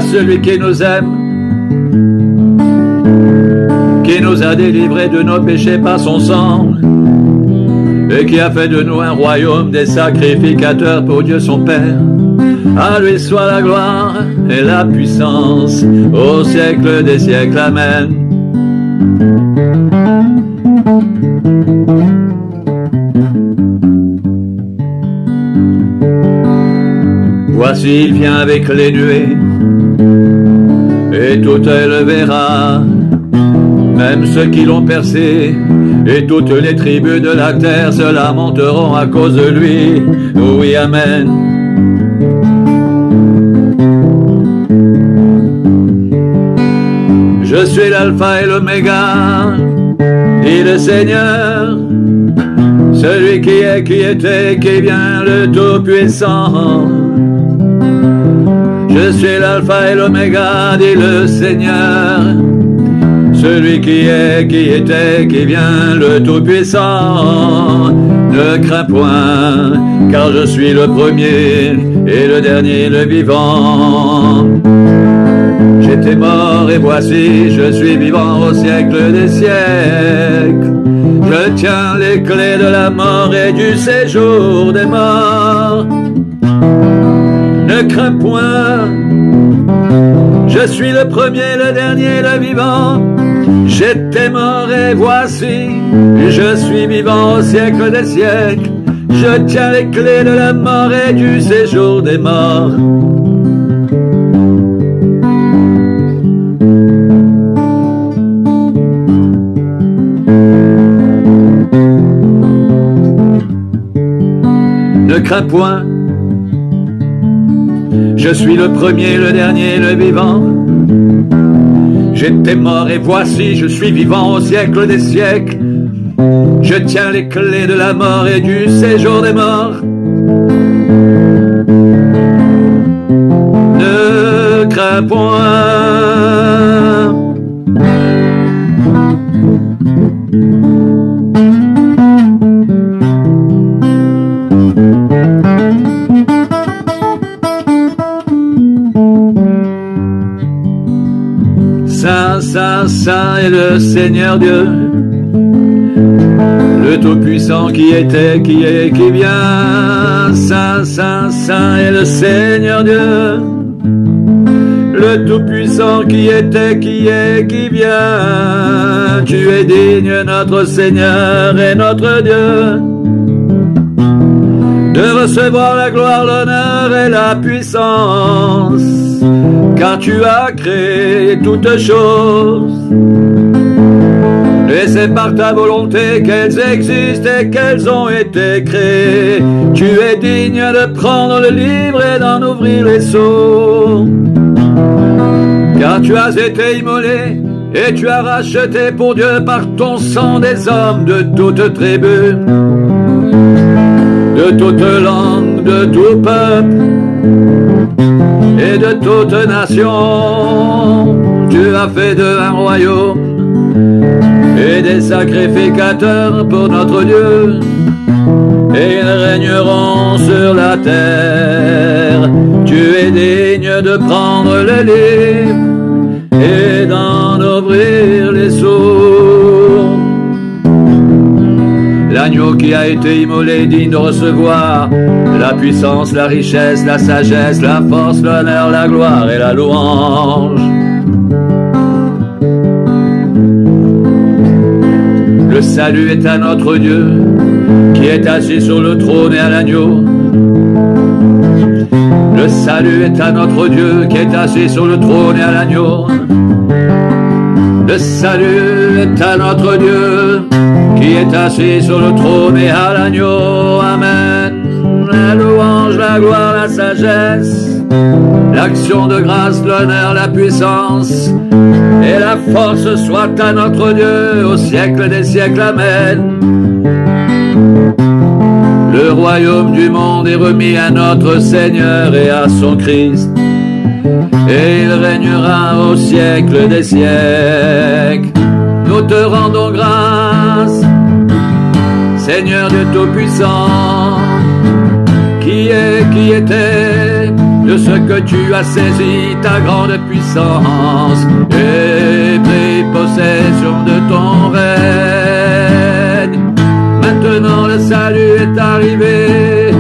celui qui nous aime, qui nous a délivrés de nos péchés par son sang, et qui a fait de nous un royaume des sacrificateurs pour Dieu son Père. À lui soit la gloire et la puissance au siècle des siècles. Amen. Voici, il vient avec les nuées, et tout elle verra, même ceux qui l'ont percé, et toutes les tribus de la terre se lamenteront à cause de lui. Oui, amen. Je suis l'alpha et l'oméga, dit le Seigneur, celui qui est, qui était, qui vient, le Tout-Puissant. Je suis l'alpha et l'oméga, dit le Seigneur, celui qui est, qui était, qui vient, le Tout-Puissant. Ne crains point, car je suis le premier et le dernier, le vivant. J'étais mort et voici, je suis vivant au siècle des siècles. Je tiens les clés de la mort et du séjour des morts. Ne crains point, je suis le premier, le dernier, le vivant. J'étais mort et voici, je suis vivant au siècle des siècles. Je tiens les clés de la mort et du séjour des morts. Ne crains point, je suis le premier, le dernier, le vivant. J'étais mort et voici, je suis vivant au siècle des siècles. Je tiens les clés de la mort et du séjour des morts. Ne crains point. Saint, Saint, Saint est le Seigneur Dieu, le Tout-Puissant qui était, qui est, qui vient. Saint, Saint, Saint est le Seigneur Dieu, le Tout-Puissant qui était, qui est, qui vient. Tu es digne, notre Seigneur et notre Dieu, de recevoir la gloire, l'honneur et la puissance, car tu as créé toutes choses, et c'est par ta volonté qu'elles existent et qu'elles ont été créées. Tu es digne de prendre le livre et d'en ouvrir les sceaux, car tu as été immolé et tu as racheté pour Dieu par ton sang des hommes de toute tribu, de toute langue, de tout peuple et de toute nation. Tu as fait d'eux un royaume et des sacrificateurs pour notre Dieu, et ils régneront sur la terre. Tu es digne de prendre le livre et d'en ouvrir les sceaux. L'agneau qui a été immolé, digne de recevoir la puissance, la richesse, la sagesse, la force, l'honneur, la gloire et la louange. Le salut est à notre Dieu, qui est assis sur le trône, et à l'agneau. Le salut est à notre Dieu, qui est assis sur le trône, et à l'agneau. Le salut est à notre Dieu, qui est assis sur le trône et à l'agneau. Amen. La louange, la gloire, la sagesse, l'action de grâce, l'honneur, la puissance et la force soit à notre Dieu au siècle des siècles. Amen. Le royaume du monde est remis à notre Seigneur et à son Christ, et il régnera au siècle des siècles. Nous te rendons grâce, Seigneur Dieu Tout-Puissant, qui est, qui était, de ce que tu as saisi ta grande puissance et pris possession de ton règne. Maintenant le salut est arrivé,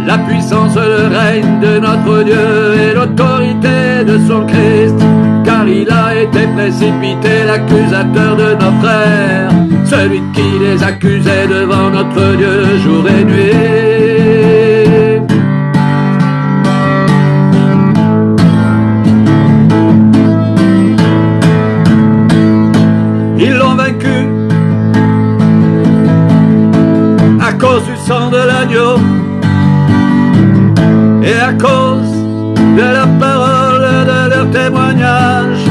la puissance, le règne de notre Dieu et l'autorité de son Christ, car il a été précipité, l'accusateur de nos frères, celui qui les accusait devant notre Dieu jour et nuit. Ils l'ont vaincu à cause du sang de l'agneau et à cause de la parole de leur témoignage.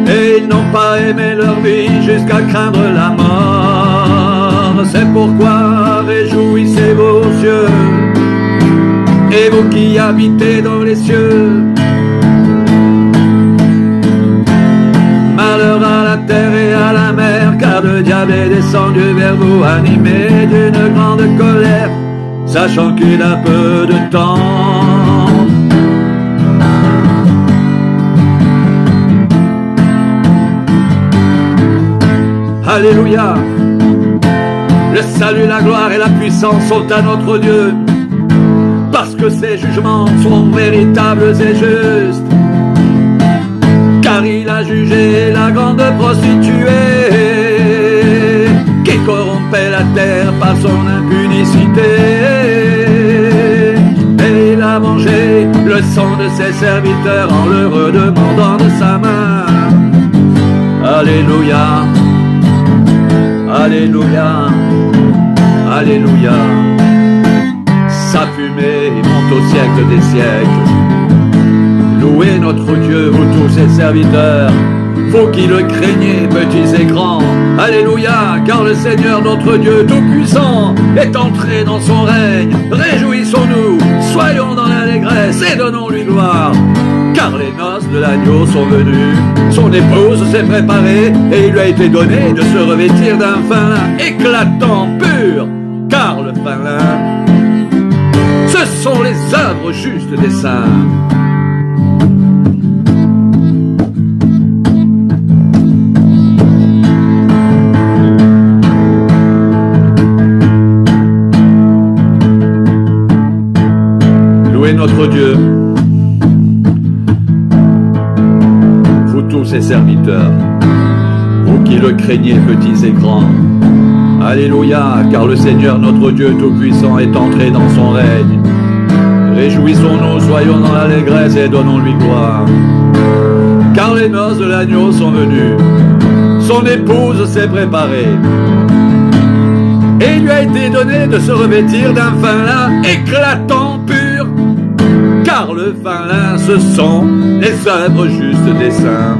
Et ils n'ont pas aimé leur vie jusqu'à craindre la mort. C'est pourquoi réjouissez-vous aux cieux, et vous qui habitez dans les cieux. Malheur à la terre et à la mer, car le diable est descendu vers vous, animé d'une grande colère, sachant qu'il a peu de temps. Alléluia. Le salut, la gloire et la puissance sont à notre Dieu, parce que ses jugements sont véritables et justes. Car il a jugé la grande prostituée qui corrompait la terre par son impudicité. Et il a mangé le sang de ses serviteurs en leur redemandant de sa main. Alléluia, Alléluia, Alléluia. Sa fumée monte au siècle des siècles. Louez notre Dieu, vous tous ses serviteurs, vous qui le craignez, petits et grands. Alléluia, car le Seigneur notre Dieu Tout-Puissant est entré dans son règne. Réjouissons-nous, soyons dans l'allégresse et donnons-lui gloire. Car les noces de l'agneau sont venues, son épouse s'est préparée, et il lui a été donné de se revêtir d'un fin lin éclatant, pur. Car le fin lin, ce sont les œuvres justes des saints. Notre Dieu, vous tous ses serviteurs, vous qui le craignez, petits et grands. Alléluia, car le Seigneur notre Dieu Tout-Puissant est entré dans son règne. Réjouissons-nous, soyons dans l'allégresse et donnons-lui gloire. Car les noces de l'agneau sont venues, son épouse s'est préparée, et il lui a été donné de se revêtir d'un fin lin éclatant, pur. Car le fin lin, ce sont les œuvres justes des saints.